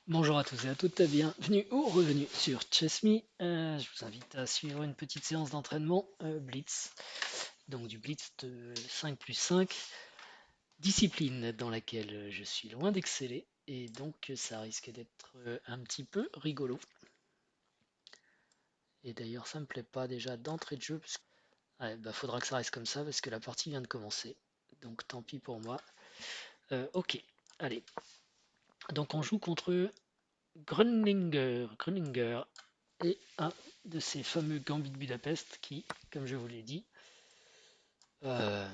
Bonjour à tous et à toutes, bienvenue ou revenu sur Chess.me. Je vous invite à suivre une petite séance d'entraînement Blitz, donc du Blitz de 5 plus 5, discipline dans laquelle je suis loin d'exceller et donc ça risque d'être un petit peu rigolo. Et d'ailleurs ça me plaît pas déjà d'entrée de jeu, parce que ouais, bah, faudra que ça reste comme ça parce que la partie vient de commencer, donc tant pis pour moi. Ok, allez, donc on joue contre Grunlinger et un de ces fameux gambits de Budapest qui, comme je vous l'ai dit, euh,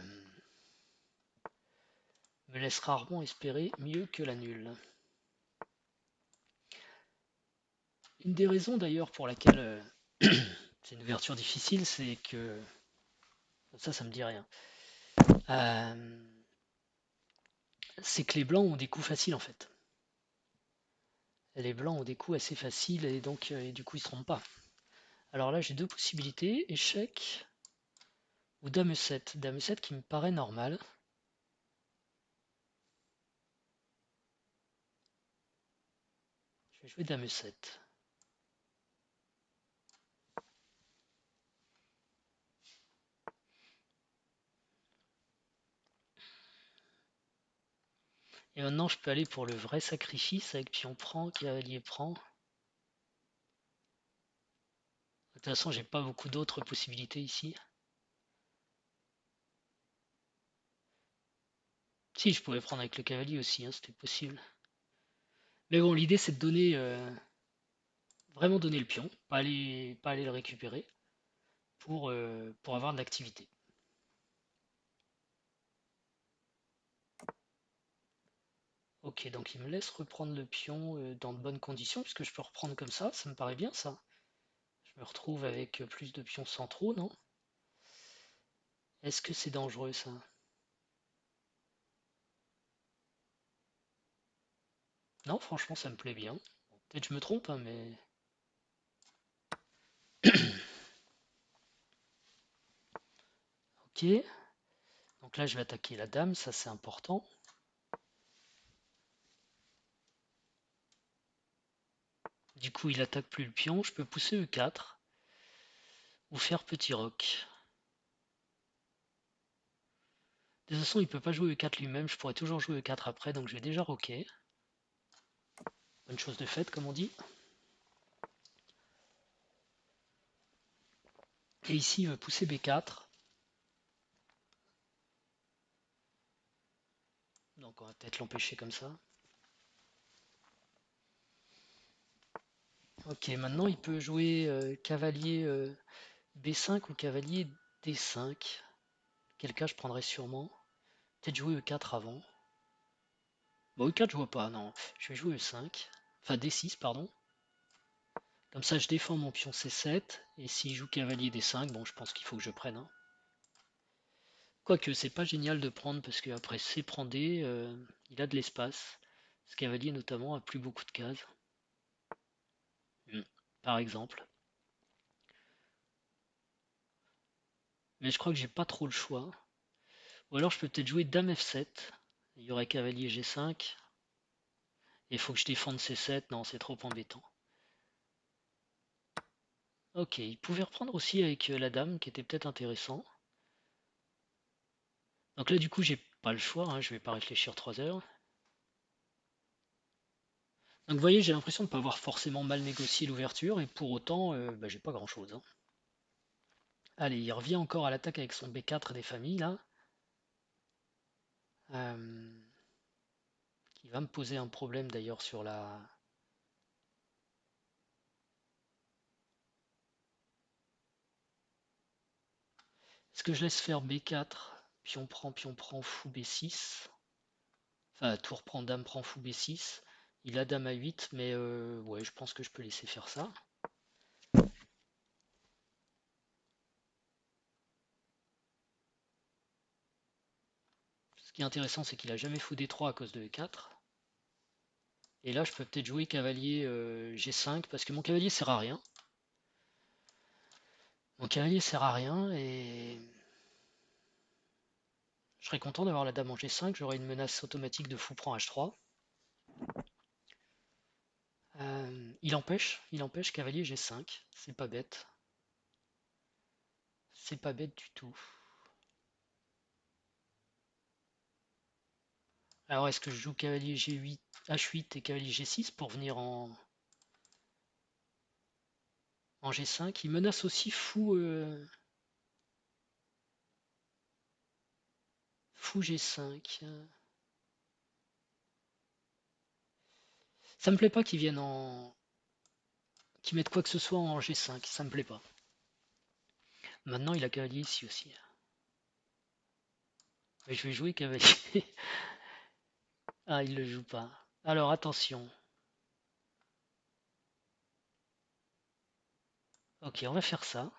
me laisse rarement espérer mieux que la nulle. Une des raisons d'ailleurs pour laquelle c'est une ouverture difficile, c'est que ça me dit rien. Euh, c'est que les blancs ont des coups faciles en fait. Les blancs ont des coups assez faciles et donc et du coup ils se trompent pas. Alors là j'ai deux possibilités, échec ou dame 7. Dame 7 qui me paraît normal. Je vais jouer dame 7. Et maintenant, je peux aller pour le vrai sacrifice avec pion prend, cavalier prend. De toute façon, j'ai pas beaucoup d'autres possibilités ici. Si, je pouvais prendre avec le cavalier aussi, hein, c'était possible. Mais bon, l'idée c'est de donner, vraiment donner le pion, pas aller le récupérer pour avoir de l'activité. Ok, donc il me laisse reprendre le pion dans de bonnes conditions, puisque je peux reprendre comme ça me paraît bien ça. Je me retrouve avec plus de pions centraux, non? Est-ce que c'est dangereux ça? Non, franchement, ça me plaît bien. Peut-être je me trompe, hein, mais... Ok, donc là je vais attaquer la dame, ça c'est important. Du coup il attaque plus le pion, je peux pousser E4 ou faire petit roc. De toute façon il peut pas jouer E4 lui-même, je pourrais toujours jouer E4 après, donc je vais déjà roquer. Bonne chose de faite comme on dit. Et ici il va pousser B4. Donc on va peut-être l'empêcher comme ça. Ok, maintenant il peut jouer cavalier B5 ou cavalier D5. Quel cas je prendrais sûrement. Peut-être jouer E4 avant. Bon, E4 je vois pas, non. Je vais jouer E5. Enfin D6, pardon. Comme ça je défends mon pion C7. Et s'il joue cavalier D5, bon je pense qu'il faut que je prenne, hein. Quoique c'est pas génial de prendre parce qu'après C prend D, il a de l'espace. Ce cavalier notamment a plus beaucoup de cases. Par exemple. Mais je crois que j'ai pas trop le choix. Ou alors je peux peut-être jouer dame F7. Il y aurait cavalier G5. Et il faut que je défende C7. Non, c'est trop embêtant. Ok, il pouvait reprendre aussi avec la dame, qui était peut-être intéressant. Donc là, du coup, j'ai pas le choix, hein, je vais pas réfléchir 3 heures. Donc vous voyez, j'ai l'impression de ne pas avoir forcément mal négocié l'ouverture, et pour autant, bah, j'ai pas grand-chose, hein. Allez, il revient encore à l'attaque avec son B4 des familles, là. Euh, qui va me poser un problème d'ailleurs sur la... Est-ce que je laisse faire B4, pion prend, fou B6. Enfin, tour prend, dame prend, fou B6. Il a dame A8, mais ouais, je pense que je peux laisser faire ça. Ce qui est intéressant, c'est qu'il a jamais fou D3 à cause de E4. Et là, je peux peut-être jouer cavalier G5, parce que mon cavalier sert à rien. Mon cavalier sert à rien, et je serais content d'avoir la dame en G5, j'aurais une menace automatique de fou prend H3. il empêche cavalier G5. C'est pas bête. C'est pas bête du tout. Alors est-ce que je joue cavalier G8, H8 et cavalier G6 pour venir en G5? Il menace aussi fou G5. Ça me plaît pas qu'ils mettent quoi que ce soit en G5. Ça me plaît pas. Maintenant il a cavalier ici aussi. Mais je vais jouer cavalier. Ah, il le joue pas. Alors attention. Ok, on va faire ça.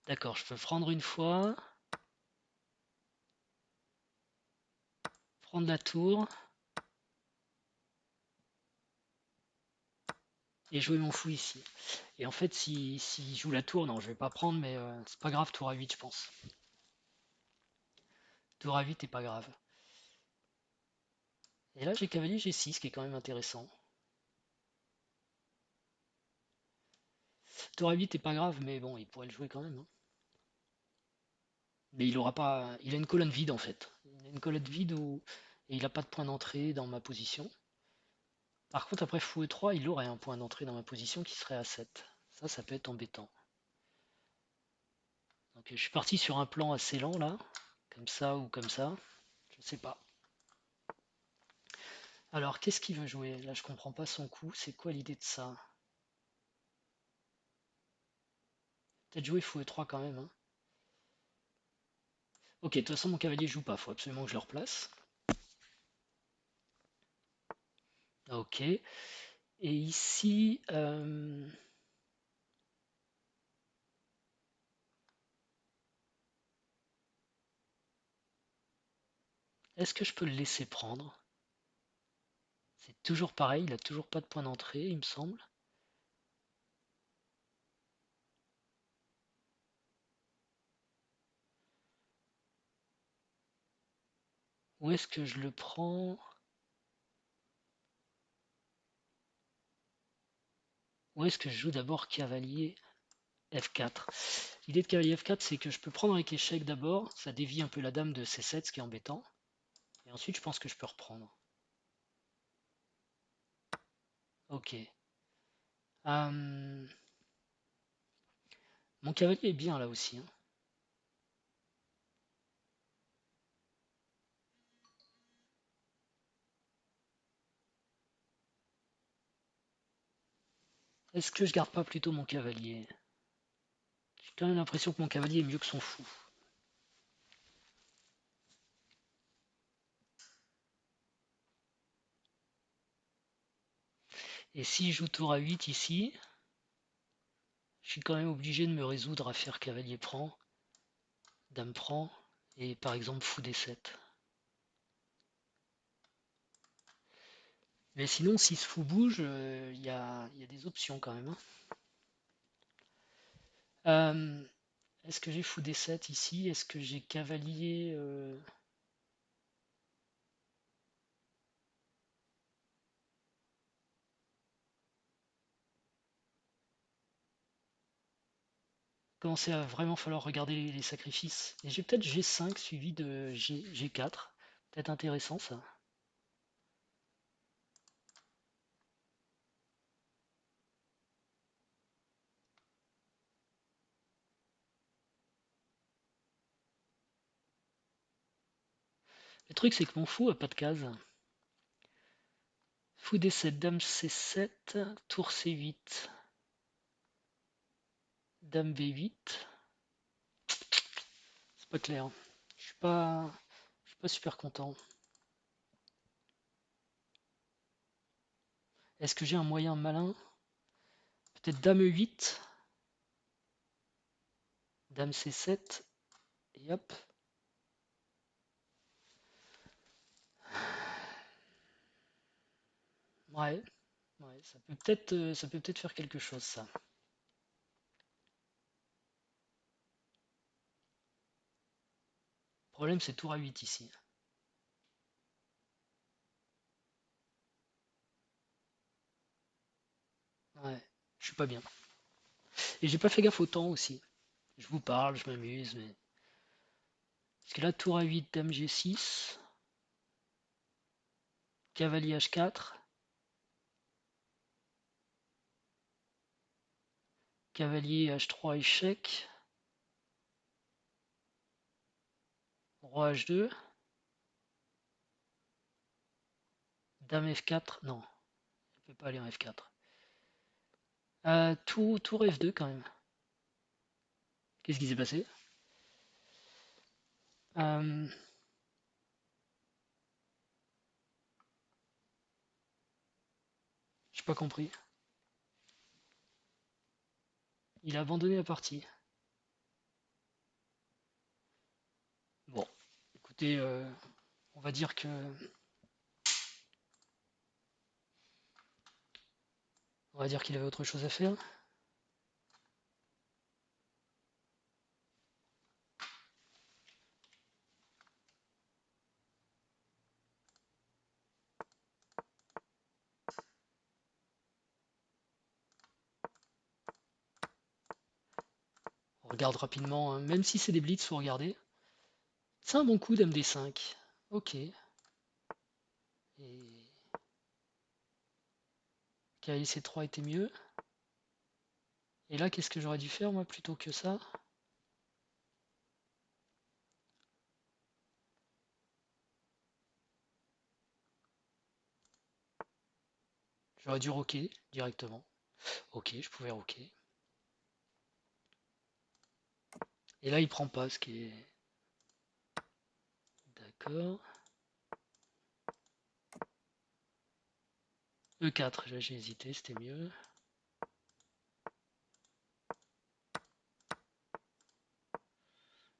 D'accord, je peux prendre une fois, prendre la tour et jouer mon fou ici. Et en fait, si joue la tour, non, je vais pas prendre, mais c'est pas grave, tour à 8, je pense. Tour à 8 est pas grave. Et là, j'ai cavalier G6, qui est quand même intéressant. Tour à 8 est pas grave, mais bon, il pourrait le jouer quand même, hein. Mais il aura pas. Il a une colonne vide en fait. Il a une colonne vide et il n'a pas de point d'entrée dans ma position. Par contre, après fou E3, il aurait un point d'entrée dans ma position qui serait à 7. Ça peut être embêtant. Donc je suis parti sur un plan assez lent là, comme ça ou comme ça. Je sais pas. Alors, qu'est-ce qu'il veut jouer? Là, je comprends pas son coup. C'est quoi l'idée de ça? Peut-être jouer fou E3 quand même, hein. Ok, de toute façon, mon cavalier joue pas. Faut absolument que je le replace. Ok. Et ici, est-ce que je peux le laisser prendre? C'est toujours pareil, il a toujours pas de point d'entrée, il me semble. Où est-ce que je le prends? Où est-ce que je joue d'abord cavalier F4? L'idée de cavalier F4, c'est que je peux prendre avec échec d'abord, ça dévie un peu la dame de C7, ce qui est embêtant. Et ensuite, je pense que je peux reprendre. Ok. Mon cavalier est bien là aussi, hein. Est-ce que je garde pas plutôt mon cavalier? J'ai quand même l'impression que mon cavalier est mieux que son fou. Et si je joue tour à 8 ici, je suis quand même obligé de me résoudre à faire cavalier prend, dame prend, et par exemple fou D7. Mais sinon, si ce fou bouge, il y a des options quand même, hein. Euh, Est-ce que j'ai fou D7 ici? Est-ce que j'ai cavalier Commencer à vraiment falloir regarder les sacrifices. Et j'ai peut-être G5 suivi de G4. Peut-être intéressant ça. Le truc c'est que mon fou a pas de case. Fou D7, dame C7, tour C8, dame B8. C'est pas clair. Je suis pas super content. Est-ce que j'ai un moyen malin? Peut-être dame E8, dame C7, et hop. Ouais, ouais, ça peut peut-être faire quelque chose ça. Le problème c'est tour à 8 ici. Je suis pas bien. Et j'ai pas fait gaffe au temps aussi. Je vous parle, je m'amuse, mais. Parce que là, tour A8, dame G6, cavalier H4, cavalier H3 échec, roi H2, dame F4, non, je peux pas aller en F4. Tour F2 quand même. Qu'est-ce qui s'est passé? Euh, j'ai pas compris. Il a abandonné la partie. Bon, écoutez, on va dire que on va dire qu'il avait autre chose à faire. On regarde rapidement, hein. Même si c'est des blitz, faut regarder. C'est un bon coup, dame D5. Ok. Et cavalier C3 était mieux. Et là, qu'est-ce que j'aurais dû faire, moi, plutôt que ça? J'aurais dû roquer directement. Ok, je pouvais roquer. Et là, il prend pas, ce qui est... D'accord. E4, là j'ai hésité, c'était mieux.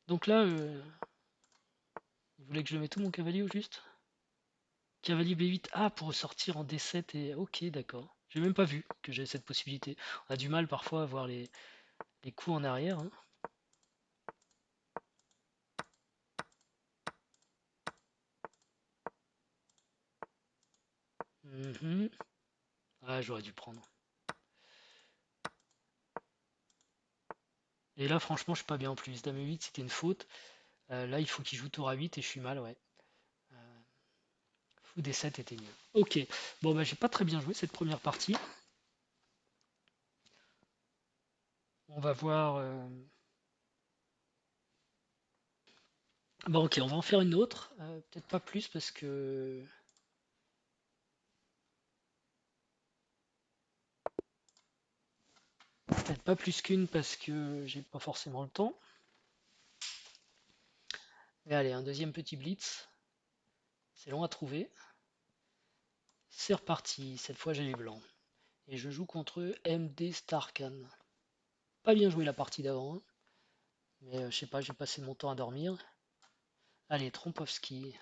Donc là, il voulait que je mette tout mon cavalier au juste? Cavalier B8, ah, pour sortir en D7 et... Ok, d'accord. J'ai même pas vu que j'avais cette possibilité. On a du mal parfois à voir les coups en arrière, hein. Mhm. Ah, j'aurais dû prendre. Et là, franchement, je suis pas bien en plus. Dame E8, c'était une faute. Là, il faut qu'il joue tour A8 et je suis mal, ouais. Euh, Fou D7 était mieux. Ok. Bon, bah, j'ai pas très bien joué cette première partie. On va voir. Bon, ok, on va en faire une autre. Peut-être pas plus parce que. Peut-être pas plus qu'une parce que j'ai pas forcément le temps. Mais allez, un deuxième petit blitz. C'est long à trouver. C'est reparti. Cette fois, j'ai les blancs. Et je joue contre MD Starkan. Pas bien joué la partie d'avant, hein. Mais je sais pas, j'ai passé mon temps à dormir. Allez, Trompowski.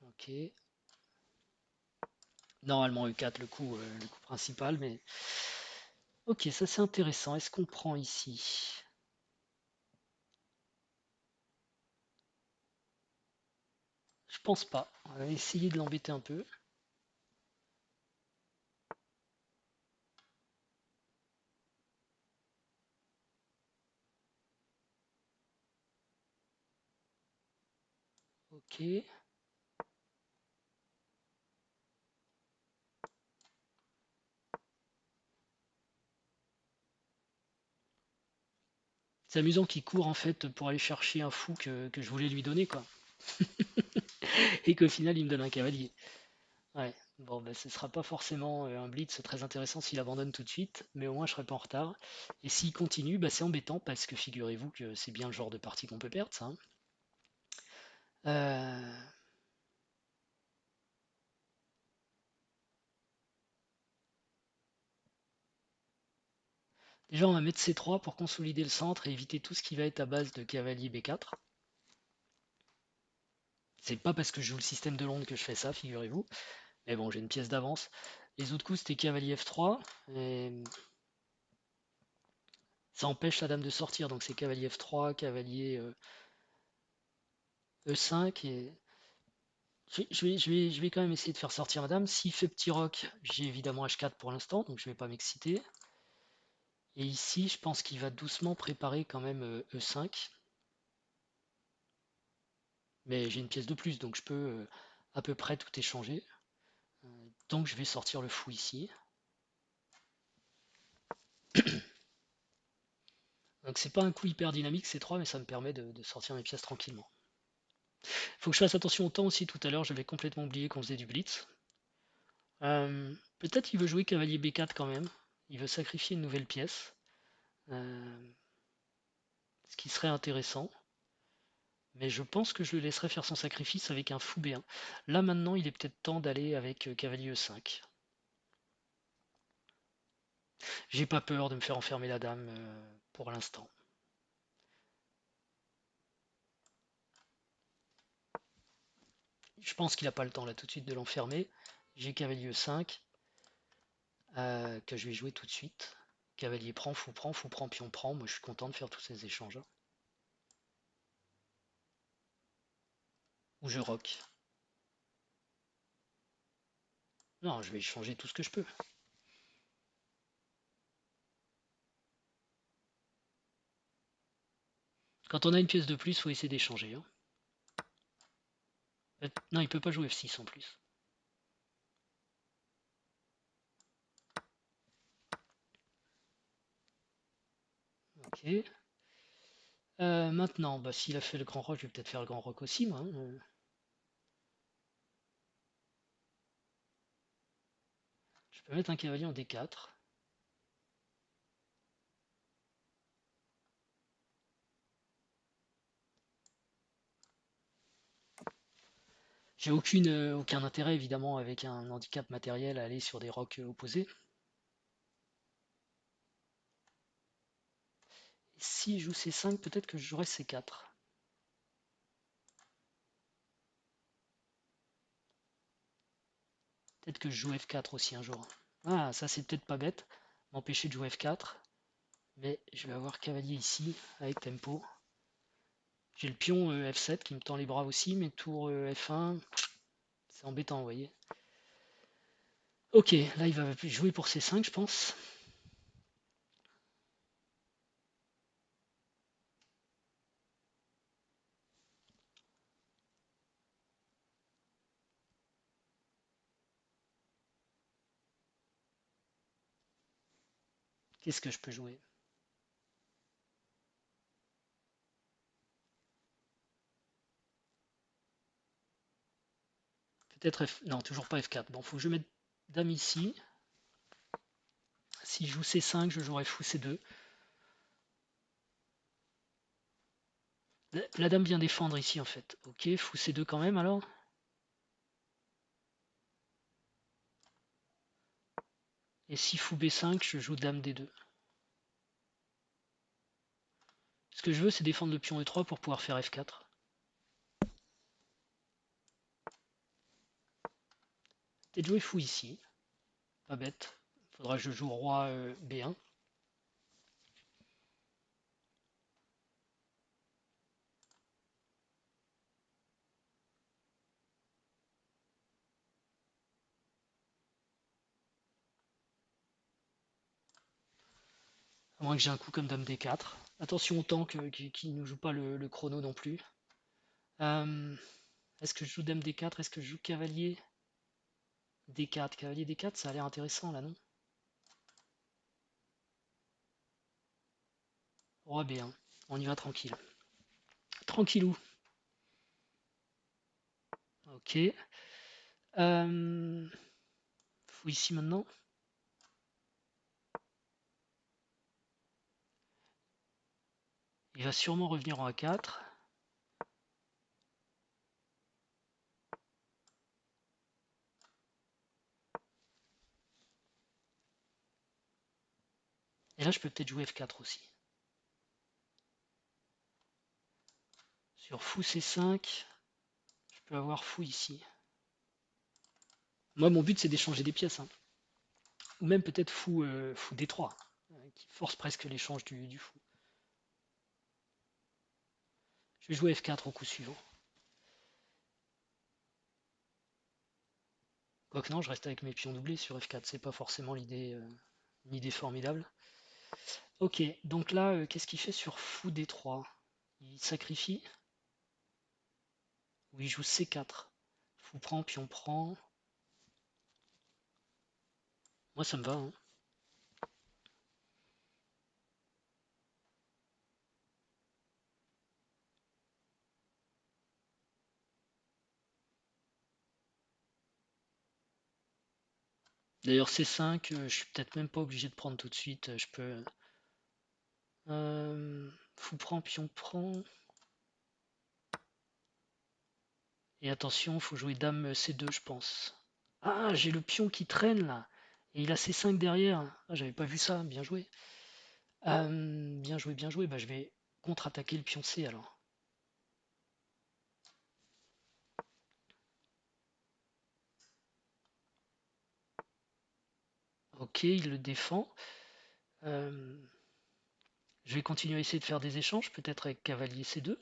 Ok. Normalement E4 le coup principal, mais. Ok, ça c'est intéressant. Est-ce qu'on prend ici? Je pense pas. On va essayer de l'embêter un peu. Ok. C'est amusant qu'il court en fait pour aller chercher un fou que je voulais lui donner, quoi. Et qu'au final il me donne un cavalier. Ouais. Bon, bah, ce sera pas forcément un blitz très intéressant s'il abandonne tout de suite, mais au moins je serai pas en retard. Et s'il continue, bah, c'est embêtant parce que figurez-vous que c'est bien le genre de partie qu'on peut perdre, ça, hein. Euh, Déjà, on va mettre C3 pour consolider le centre et éviter tout ce qui va être à base de cavalier B4. C'est pas parce que je joue le système de Londres que je fais ça, figurez-vous. Mais bon, j'ai une pièce d'avance. Les autres coups, c'était cavalier F3. Et ça empêche la dame de sortir, donc c'est cavalier F3, cavalier E5. Et Je vais quand même essayer de faire sortir madame. S'il fait petit roc, j'ai évidemment H4 pour l'instant, donc je vais pas m'exciter. Et ici, je pense qu'il va doucement préparer quand même E5. Mais j'ai une pièce de plus, donc je peux à peu près tout échanger. Donc je vais sortir le fou ici. Donc c'est pas un coup hyper dynamique C3, mais ça me permet de sortir mes pièces tranquillement. Faut que je fasse attention au temps aussi. Tout à l'heure, j'avais complètement oublié qu'on faisait du blitz. Peut-être qu'il veut jouer cavalier B4 quand même. Il veut sacrifier une nouvelle pièce. Euh, ce qui serait intéressant. Mais je pense que je le laisserai faire son sacrifice avec un fou B1. Là maintenant, il est peut-être temps d'aller avec cavalier E5. J'ai pas peur de me faire enfermer la dame pour l'instant. Je pense qu'il n'a pas le temps là tout de suite de l'enfermer. J'ai cavalier E5 que je vais jouer tout de suite. Cavalier prend, fou prend, pion prend. Moi je suis content de faire tous ces échanges, hein. Ou je rock. Non, je vais échanger tout ce que je peux. Quand on a une pièce de plus, il faut essayer d'échanger, hein. Non, il peut pas jouer F6 en plus. Ok. Maintenant, bah, s'il a fait le grand rock, je vais peut-être faire le grand rock aussi, moi, hein. Je peux mettre un cavalier en D4. J'ai aucun intérêt évidemment avec un handicap matériel à aller sur des rocs opposés. Si je joue C5, peut-être que je jouerai C4. Peut-être que je joue F4 aussi un jour. Ah, ça c'est peut-être pas bête, m'empêcher de jouer F4. Mais je vais avoir cavalier ici, avec tempo. J'ai le pion F7 qui me tend les bras aussi, mais tour F1, c'est embêtant, vous voyez. Ok, là il va jouer pour C5, je pense. Qu'est-ce que je peux jouer? Peut-être F... Non, toujours pas F4. Bon, faut que je mette dame ici. Si je joue C5, je jouerai fou C2. La dame vient défendre ici en fait. Ok, fou C2 quand même alors. Et si fou B5, je joue dame D2. Ce que je veux, c'est défendre le pion E3 pour pouvoir faire F4. Peut-être jouer fou ici. Pas bête. Faudra que je joue roi B1. À moins que j'ai un coup comme dame D4. Attention au temps qui ne joue pas le chrono non plus. Est-ce que je joue dame D4? Est-ce que je joue cavalier D4? Cavalier D4, ça a l'air intéressant là, non? Roi B1. On y va tranquille. Tranquillou. Ok. Fou ici maintenant. Il va sûrement revenir en A4. Et là, je peux peut-être jouer F4 aussi. Sur fou C5, je peux avoir fou ici. Moi, mon but, c'est d'échanger des pièces, hein. Ou même peut-être fou D3, qui force presque l'échange du fou. Je vais jouer F4 au coup suivant. Quoique non, je reste avec mes pions doublés sur F4, c'est pas forcément une idée formidable. Ok, donc là, qu'est-ce qu'il fait sur fou D3? Il sacrifie ou il joue C4? Fou prend, pion prend. Moi, ça me va, hein. D'ailleurs, C5, je suis peut-être même pas obligé de prendre tout de suite. Je peux. Fou prend, pion prend. Et attention, faut jouer dame C2, je pense. Ah, j'ai le pion qui traîne là. Et il a C5 derrière. Ah, j'avais pas vu ça. Bien joué. Bien joué, bien joué. Bah, je vais contre-attaquer le pion C alors. Ok, il le défend. Euh, je vais continuer à essayer de faire des échanges, peut-être avec cavalier C2.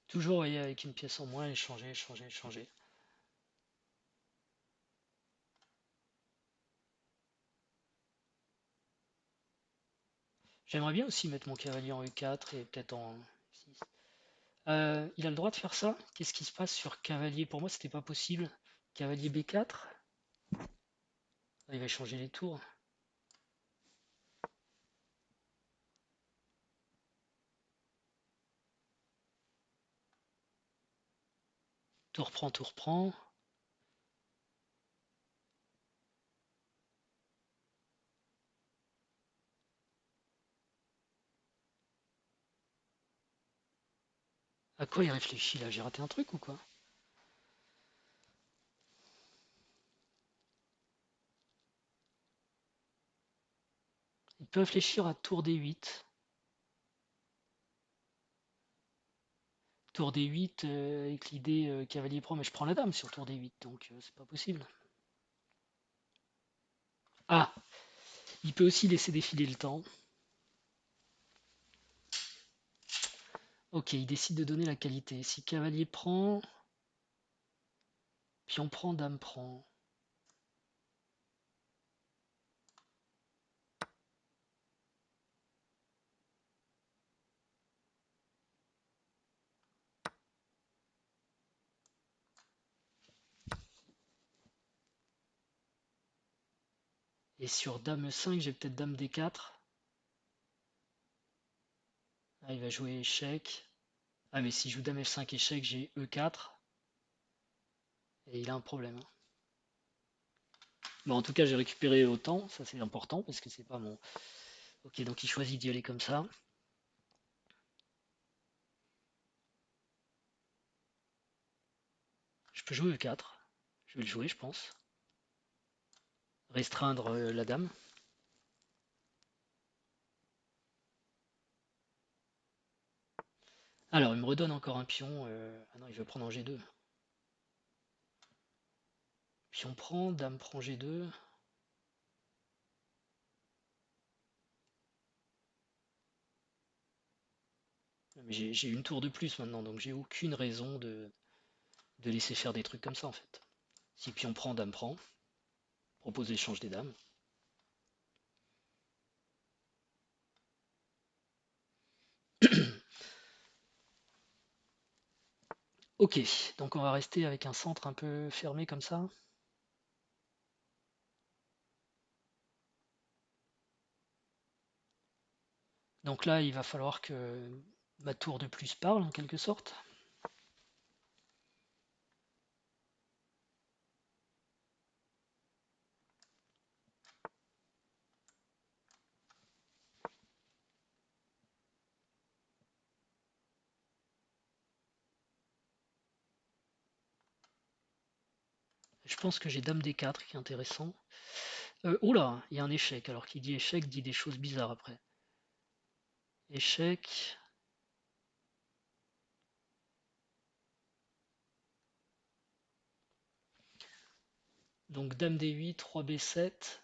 Toujours, vous voyez, avec une pièce en moins, échanger, échanger, échanger. J'aimerais bien aussi mettre mon cavalier en E4 et peut-être en 6. Il a le droit de faire ça? Qu'est-ce qui se passe sur cavalier? Pour moi, c'était pas possible. Cavalier B4? Ah, il va changer les tours. Tour prend, tour prend. À quoi il réfléchit là? J'ai raté un truc ou quoi? Il peut réfléchir à tour D8. Tour D8 avec l'idée cavalier prend, mais je prends la dame sur tour D8, donc c'est pas possible. Ah, il peut aussi laisser défiler le temps. Ok, il décide de donner la qualité. Si cavalier prend, pion prend, dame prend. Et sur dame 5, j'ai peut-être dame D4. Ah, il va jouer échec. Ah, mais si je joue dame F5 échec, j'ai E4. Et il a un problème, hein. Bon, en tout cas, j'ai récupéré autant. Ça, c'est important parce que c'est pas mon. Ok, donc il choisit d'y aller comme ça. Je peux jouer E4. Je vais le jouer, je pense. Restreindre la dame. Alors, il me redonne encore un pion. Ah non, il veut prendre en G2. Pion prend, dame prend G2. Mais j'ai une tour de plus maintenant, donc j'ai aucune raison de laisser faire des trucs comme ça en fait. Si pion prend, dame prend, propose l'échange des dames. Ok, donc on va rester avec un centre un peu fermé comme ça. Donc là, il va falloir que ma tour de plus parle en quelque sorte. Je pense que j'ai dame D4 qui est intéressant. Oula, il y a un échec. Alors qui dit échec dit des choses bizarres après. Échec. Donc dame D8, roi B7.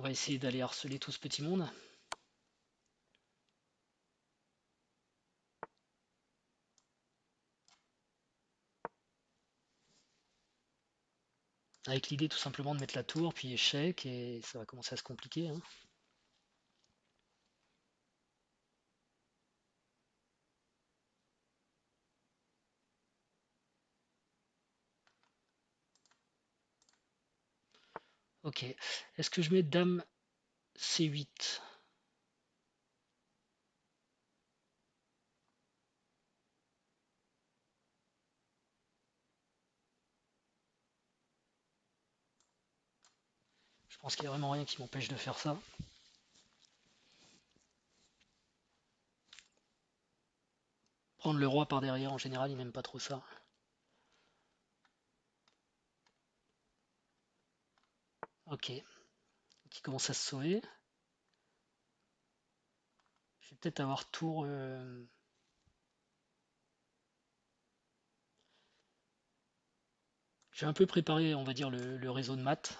va essayer d'aller harceler tout ce petit monde. Avec l'idée tout simplement de mettre la tour, puis échec, et ça va commencer à se compliquer, hein. Ok. Est-ce que je mets dame C8? Je pense qu'il n'y a vraiment rien qui m'empêche de faire ça. Prendre le roi par derrière, en général, il n'aime pas trop ça. Ok. Qui commence à se sauver. Je vais peut-être avoir tour. J'ai un peu préparé, on va dire, le réseau de maths.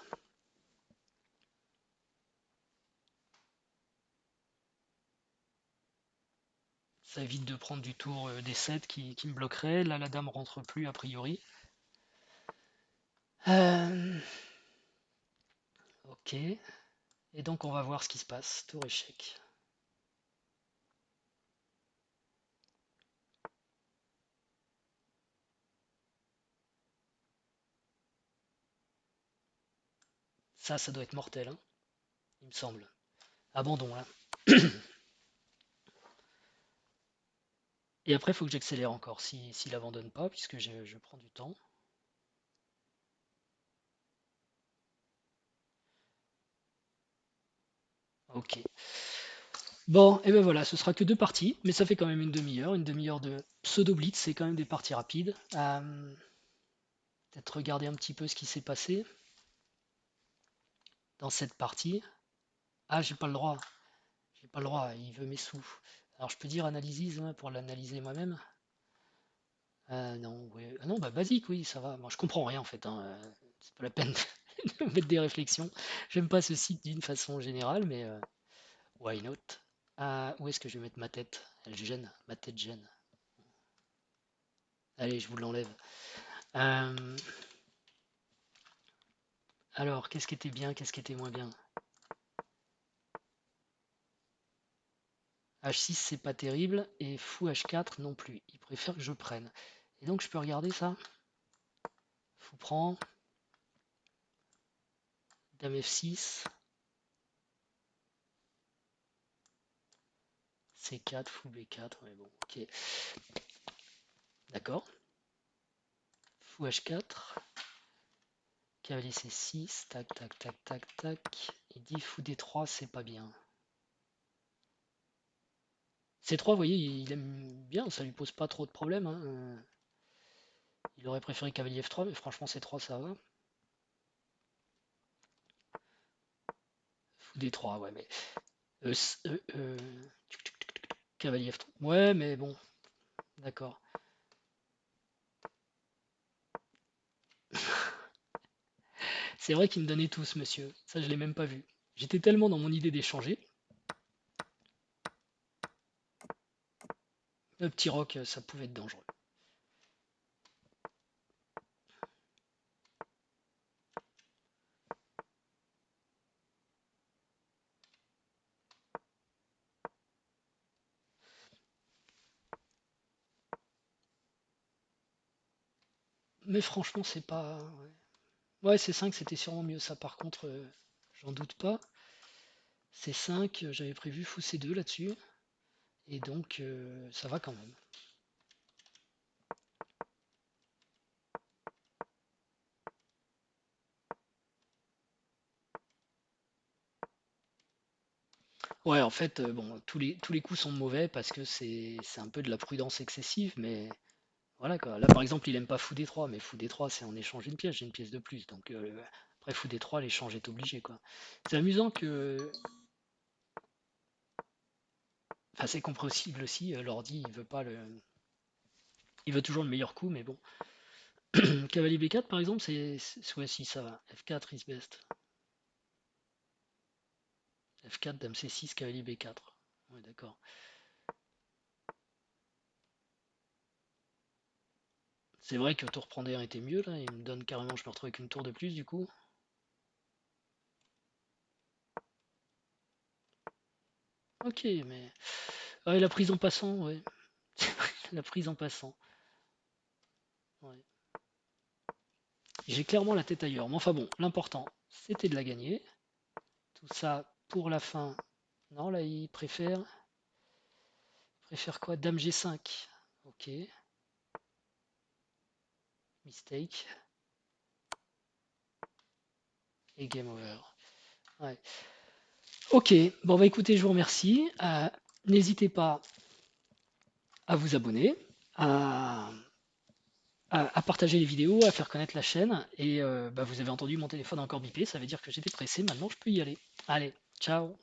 Ça évite de prendre du tour des 7 qui me bloquerait. Là, la dame rentre plus a priori. Euh, ok. Et donc, on va voir ce qui se passe. Tour échec. Ça doit être mortel, hein, il me semble. Abandon, là. Et après, il faut que j'accélère encore, s'il abandonne pas, puisque je prends du temps. Ok. Bon, et ben voilà, ce sera que deux parties, mais ça fait quand même une demi-heure de pseudo-blitz, c'est quand même des parties rapides. Peut-être regarder un petit peu ce qui s'est passé dans cette partie. Ah, j'ai pas le droit, il veut mes sous. Alors je peux dire analysis hein, pour l'analyser moi-même. Non, ouais. Ah non, bah basique, oui, ça va. Moi, je comprends rien en fait, hein, c'est pas la peine de mettre des réflexions. J'aime pas ce site d'une façon générale, mais why not? Où est-ce que je vais mettre ma tête? Elle gêne, ma tête gêne. Allez, je vous l'enlève. Euh, alors, qu'est-ce qui était bien, qu'est-ce qui était moins bien? H6, c'est pas terrible, et fou H4 non plus. Il préfère que je prenne. Et donc, je peux regarder ça? Fou prend, dame F6, C4, fou B4, ouais, bon, ok. D'accord. Fou H4, cavalier C6, tac, tac, tac, tac, tac. Il dit fou D3, c'est pas bien. C3, vous voyez, il aime bien, ça lui pose pas trop de problèmes, hein. Il aurait préféré cavalier F3, mais franchement, C3, ça va. Fou D3, ouais, mais... cavalier F3. Ouais, mais bon, d'accord. C'est vrai qu'il me donnait tout, ce monsieur. Ça, je l'ai même pas vu. J'étais tellement dans mon idée d'échanger. Le petit roc, ça pouvait être dangereux. Mais franchement, c'est pas... Ouais, C5, c'était sûrement mieux. Ça, par contre, j'en doute pas. C5, j'avais prévu fou C2 là-dessus. Et donc, ça va quand même. Ouais, en fait, bon, tous les coups sont mauvais parce que c'est un peu de la prudence excessive, mais voilà quoi. Là, par exemple, il aime pas fou D3, mais fou D3, c'est en échange d'une pièce, j'ai une pièce de plus. Donc, après fou D3, l'échange est obligé, quoi. C'est amusant que. Enfin, c'est compréhensible aussi, l'ordi, il veut pas le. Il veut toujours le meilleur coup, mais bon. Cavalier B4, par exemple, ouais, si, ça va. F4 is best. F4, dame C6, cavalier B4. Ouais, d'accord. C'est vrai que tour prend D1 était mieux, là. Il me donne carrément, je me retrouve avec une tour de plus, du coup. Ok, mais... Ouais, la prise en passant, ouais. La prise en passant. Ouais. J'ai clairement la tête ailleurs. Mais enfin bon, l'important, c'était de la gagner. Tout ça pour la fin. Non, là, il préfère quoi? Dame G5. Ok. Mistake. Et game over. Ouais. Ok. Bon, bah écoutez, je vous remercie. N'hésitez pas à vous abonner, à, à partager les vidéos, à faire connaître la chaîne. Et bah, vous avez entendu mon téléphone encore biper. Ça veut dire que j'étais pressé. Maintenant, je peux y aller. Allez, ciao.